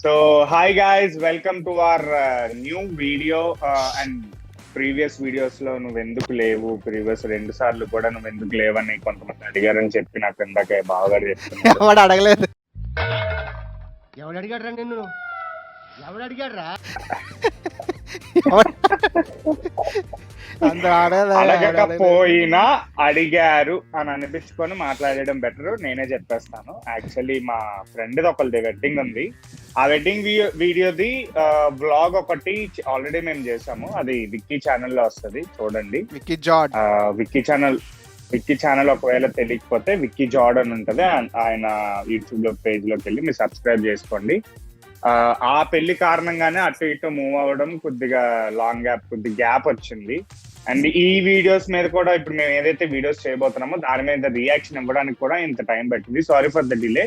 So, hi guys, welcome to our new video and previous videos లో నువ్వు ఎందుకు లేవు, ప్రీవియస్ 2 సార్లు కూడా నువ్వు ఎందుకు లేవని కొంతమంది అడిగారని చెప్పి నాకు ఇందాక బాగా చెప్తున్నాడు. ఎవడు అడగలేదు. ఎవడు అడిగాడు రా నిన్ను? ఎవడు అడిగాడు రా? అడగకపోయినా అడిగారు అని అనిపించుకొని మాట్లాడడం బెటర్. నేనే చెప్పేస్తాను. యాక్చువల్లీ మా ఫ్రెండ్ ఒకళ్ళది వెడ్డింగ్ ఉంది. ఆ వెడ్డింగ్ వీడియోది వ్లాగ్ ఒకటి ఆల్రెడీ మేము చేసాము. అది విక్కీ ఛానల్ లో వస్తుంది, చూడండి. విక్కీ ఛానల్ ఒకవేళ తెలియకపోతే విక్కీ జార్డ్ అని ఉంటది. ఆయన యూట్యూబ్ లో పేజ్ లోకి వెళ్ళి మీరు సబ్స్క్రైబ్ చేసుకోండి. ఆ పెళ్లి కారణంగానే అటు ఇటు మూవ్ అవ్వడం కొద్దిగా లాంగ్ గ్యాప్ వచ్చింది. అండ్ ఈ వీడియోస్ మీద కూడా ఇప్పుడు మేము ఏదైతే వీడియోస్ చేయబోతున్నామో దాని మీద రియాక్షన్ ఇవ్వడానికి కూడా ఇంత టైం పట్టింది. Sorry for the delay.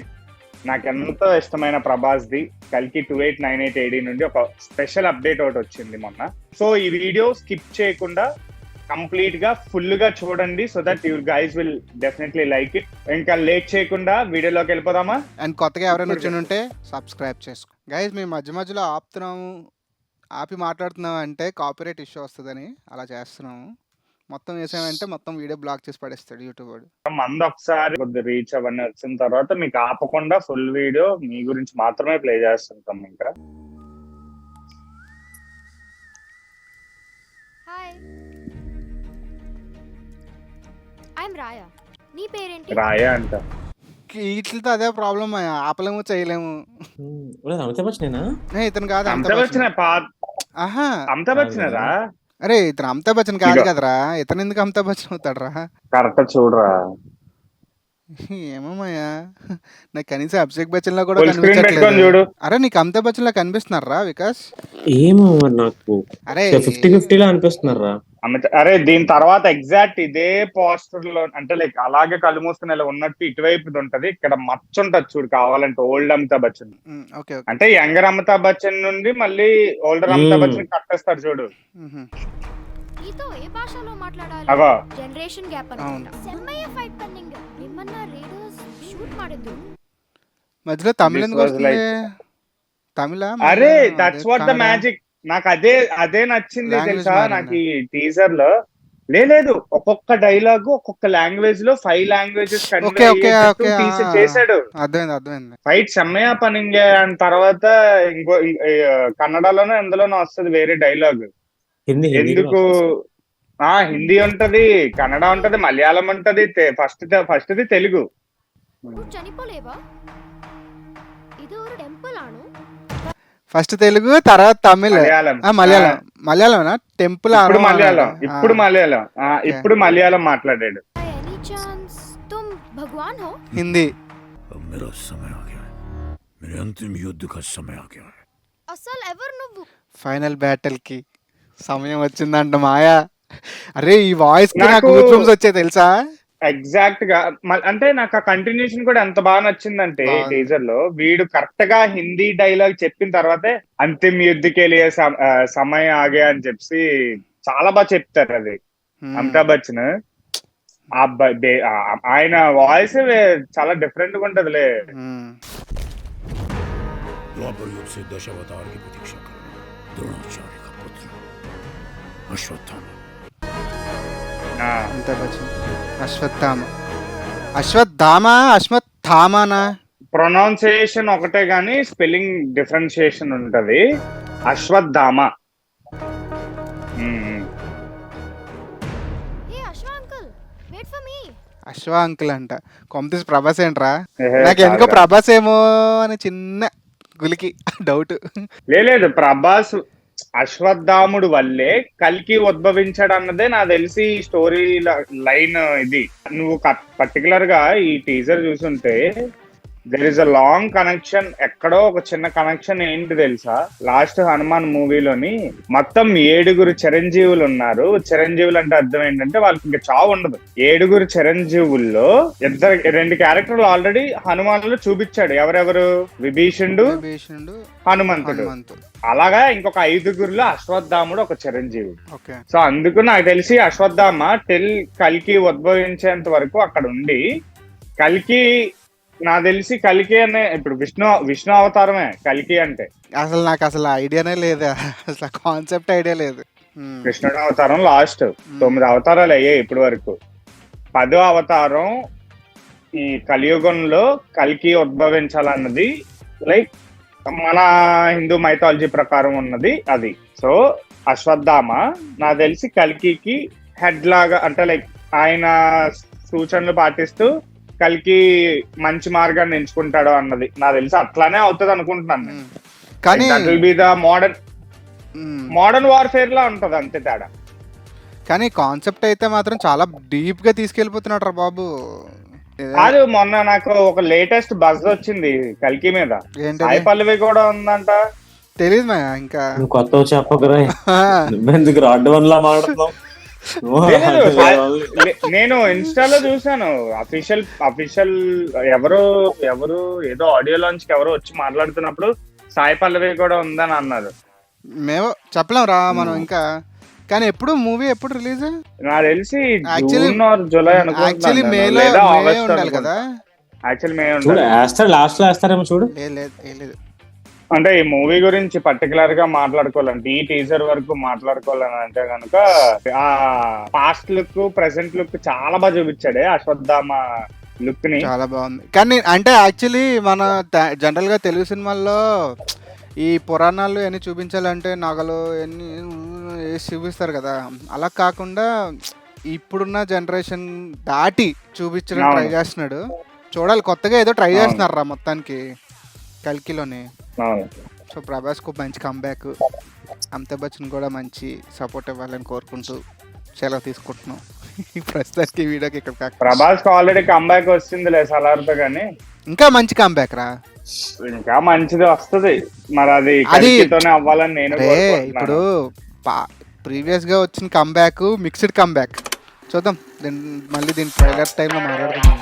నాకు ఎంతో ఇష్టమైన ప్రభాస్ది కల్కి 2898 AD నుండి ఒక స్పెషల్ అప్డేట్ ఒకటి వచ్చింది మొన్న. సో ఈ వీడియో స్కిప్ చేయకుండా కంప్లీట్ గా ఫుల్ గా చూడండి. So that your guys will definitely like it. ఇంకా లేట్ చేయకుండా వీడియోలోకి వెళ్ళిపోదామా? అండ్ కొత్తగా ఎవరైనా వచ్చి ఉంటే సబ్స్క్రైబ్ చేసుకో. గైస్ మేము మధ్యలో ఆపి మాట్లాడుతున్నాం అంటే కాపీరైట్ ఇష్యూ వస్తుందని అలా చేస్తున్నాము. మొత్తం వేసామంటే మొత్తం వీడియో బ్లాక్ చేసి పడేస్తాడు యూట్యూబ్ వాడు. మంది ఒకసారి కొద్ది రీచ్ అవన్నీ వచ్చిన తర్వాత మీకు ఆపకుండా ఫుల్ వీడియో మీ గురించి మాత్రమే ప్లే చేస్తుంటాం. ఇంకా హాయ్, ఐఎమ్ రాయా. నీ పేరేంటి? రాయా అంట. వీటితో అదే ప్రాబ్లం, ఆపలేము చేయలేము. అమితాబ్ బచ్చనేనా? ఇతను కాదు, అమితాబ్ బచ్చన్. అమితాబ్ బచ్చనేరా? అరే ఇతను అమితాబ్ బచ్చన్ కాదు కదరా. ఇతను ఎందుకు అమితాబ్ బచ్చన్ అవుతాడు రా? కరెక్ట్ చూడరా. ఏమోమయ్యా, నాకు కనీసం అభిషేక్ బచ్చన్ లో కూడా కనిపించట్లేదు. అరే నీకు అమితాబ్ బచ్చన్ లా కనిపిస్తున్నారా వికాస్? ఏమో నాకు అరే 50-50 లా అనిపిస్తున్నారా? అరే దీని తర్వాత ఎగ్జాక్ట్ ఇదే పోస్టర్ లో అంటే లైక్ అలాగే కళ్ళు మూసుకుని ఇలా ఉన్నట్టు ఇటువైపు ఉంటది. ఇక్కడ మచ్చ ఉంటది చూడు, కావాలంటే ఓల్డ్ అమితాబ్ బచ్చన్. అంటే యంగర్ అమితాబ్ బచ్చన్ నుండి మళ్ళీ ఓల్డర్ అమితాబ్ బచ్చన్ కట్టేస్తాడు చూడు. నీతో ఏ భాషలో మాట్లాడాలి? అగో జనరేషన్ గ్యాప్ అనుకుంటా. సెమ్మయ్య ఫైట్ పన్నింగ్ నిమ్మన్న రేడర్స్ షూట్ ಮಾಡಿದ್ರು. మధ్యలో తమిళ ఎందుకు వస్తుంది? తమిళ? అరే దట్స్ వాట్ ద మ్యాజిక్. నాకు అదే నచ్చింది తెలుసా నాకు ఈ టీజర్ లో. లేదు, ఒక్కొక్క డైలాగ్ ఒక్కొక్క లాంగ్వేజ్ లో 5 లాంగ్వేజెస్ చేశాడు. అర్థమైంది. ఫైట్ సెమ్మయ్య పనింగే అని తర్వాత ఇంకో కన్నడలోనో ఎందులోనో వస్తుంది వేరే డైలాగ్. ఎందుకు? హిందీ ఉంటది, కన్నడ ఉంటది, మలయాళం ఉంటది, ఫస్ట్ తెలుగు. చనిపోలేవా? ఇది ఒక టెంపుల్ ఆను. ఫస్ట్ తెలుగు, తర్వాత తమిళ్, మలయాళం టెంపుల్. ఇప్పుడు మలయాళం మాట్లాడాడు. హిందీ. అసలు ఎవరు నువ్వు? ఫైనల్ బ్యాటిల్ కి సమయం వచ్చిందంట మాయా. అరే ఈ వాయిస్ కి నాకు గూస్ బంప్స్ వచ్చాయి తెలుసా? ఎగ్జాక్ట్ గా. అంటే నాకు ఆ కంటిన్యూషన్ కూడా ఎంత బాగా నచ్చిందంటే టీజర్ లో వీడు కరెక్ట్ గా హిందీ డైలాగ్ చెప్పిన తర్వాతే అంతిమ యుద్ధకెళ్ళే సమయం ఆగే అని చెప్పి చాలా బాగా చెప్తారు. అది అమితాబ్ బచ్చన్. ఆయన వాయిస్ చాలా డిఫరెంట్ గా ఉంటదిలే. అశ్వత్థామనా? ప్రొనౌన్సియేషన్ ఒకటే గానీ స్పెల్లింగ్ డిఫరెన్షియేషన్ ఉంటది. అశ్వత్థామ. అశ్వ అంకుల్ అంట. కొంపతీసి ప్రభాస్ ఏంట్రా? నాకు ఎందుకో ప్రభాస్ ఏమో అని చిన్న గులికి డౌట్. లేదు, ప్రభాస్ అశ్వత్థాముడు వల్లే కల్కి ఉద్భవించాడు అన్నదే నాకు తెలిసి స్టోరీ లైన్. ఇది నువ్వు పర్టికులర్ గా ఈ టీజర్ చూసుంటే there is a long connection. ఎక్కడో ఒక చిన్న కనెక్షన్ ఏంటి తెలుసా? లాస్ట్ హనుమాన్ మూవీలోని మొత్తం 7 చిరంజీవులు ఉన్నారు. చిరంజీవులు అంటే అర్థం ఏంటంటే వాళ్ళకి ఇంకా చావు ఉండదు. 7 చిరంజీవుల్లో 2 క్యారెక్టర్లు ఆల్రెడీ హనుమాన్ లో చూపించాడు. ఎవరెవరు? విభీషణుడు, హనుమంతుడు. అలాగా ఇంకొక 5 అశ్వత్థాముడు ఒక చిరంజీవి. సో అందుకు నాకు తెలిసి అశ్వత్థామ కల్కి ఉద్భవించేంత వరకు అక్కడ ఉండి కల్కి నాకు తెలిసి కల్కి అనే ఇప్పుడు విష్ణు అవతారమే కల్కి అంటే. అసలు నాకు అసలు ఐడియానే లేదు, అసలు కాన్సెప్ట్ ఐడియా లేదు. కృష్ణుడు అవతారం లాస్ట్ 9 అవతారాలు అయ్యాయి ఇప్పటి వరకు. 10వ అవతారం ఈ కలియుగంలో కల్కి ఉద్భవించాలన్నది లైక్ మన హిందూ మైథాలజీ ప్రకారం ఉన్నది అది. సో అశ్వత్థామ నాకు తెలిసి కల్కికి హెడ్ లాగా, అంటే లైక్ ఆయన సూచనలు పాటిస్తూ కల్కి మంచి మార్గాన్ని ఎంచుకుంటాడు అన్నది నాకు తెలిసి అట్లానే అవుతుంది అనుకుంటున్నాను నేను. కానీ మోడర్న్ వార్ఫేర్ లా ఉంటది అంతే తేడా. కానీ కాన్సెప్ట్ అయితే మాత్రం చాలా డీప్ గా తీసుకెళ్ళిపోతున్నాడు రా బాబు. కాదు, మొన్న నాకు ఒక లేటెస్ట్ బజ్ వచ్చింది కల్కి మీద. ఏంటి సాయి పల్లవి కూడా ఉందంట. తెలియదు మా ఇంకా. నువ్వు కొత్త చెప్పకరా, నువ్వెందుకు రాడ్ వన్ లా మాట్లాడుతున్నావు? నేను ఇన్స్టాలో చూసాను, అఫీషియల్ ఎవరు ఏదో ఆడియో లాంచ్ కి ఎవరో వచ్చి మాట్లాడుతున్నప్పుడు సాయి పల్లవి కూడా ఉందని అన్నారు. మేము చెప్పలేం రా మనం ఇంకా. కానీ ఎప్పుడు మూవీ ఎప్పుడు రిలీజ్? నాకు తెలిసి Actually- June or July actually మేలో ఉండాలి కదా. యాక్చువల్లీ మే చూడు ఉండాలి. వేస్తాడు, లాస్ట్ లో వేస్తారేమో చూడు. లేదు. అంటే ఈ మూవీ గురించి పర్టికులర్ గా మాట్లాడుకోవాలంటే, ఈ టీజర్ వరకు మాట్లాడుకోవాలని అంటే కనుక ఆ పాస్ట్ లుక్ ప్రెసెంట్ లుక్ చాలా బాగా చూపించాడే అశ్వత్థామ లుక్ ని. చాలా బాగుంది. కానీ అంటే యాక్చువల్లీ మన జనరల్ గా తెలుగు సినిమాల్లో ఈ పురాణాలు ఎన్ని చూపించాలంటే నగలు ఎన్ని చూపిస్తారు కదా, అలా కాకుండా ఇప్పుడున్న జనరేషన్ దాటి చూపించడం ట్రై చేస్తున్నాడు. చూడాలి, కొత్తగా ఏదో ట్రై చేస్తున్నారు రా మొత్తానికి కల్కిలోని. సో ప్రభాస్ కు మంచి కంబ్యాక్, అమితాబ్ బచ్చన్ కూడా మంచి సపోర్ట్ ఇవ్వాలని కోరుకుంటూ సెలవు తీసుకుంటున్నాం. ప్రస్తుతానికి వీడియోకి ఇక్కడ ప్రభాస్ కి ఆల్రెడీ కంబ్యాక్ వచ్చిందిలే సలార్తో, కానీ ఇంకా మంచి కంబ్యాక్ రా, ఇంకా మంచిది వస్తుంది. మరి అది కల్కితోనే అవ్వాలని నేను కోరుకుంటున్నాను. ఇప్పుడు ప్రీవియస్ గా వచ్చిన కంబ్యాక్ మిక్స్డ్ కంబ్యాక్ చూద్దాం. మళ్ళీ దీని ట్రైలర్ టైంలో మాట్లాడుతున్నాం.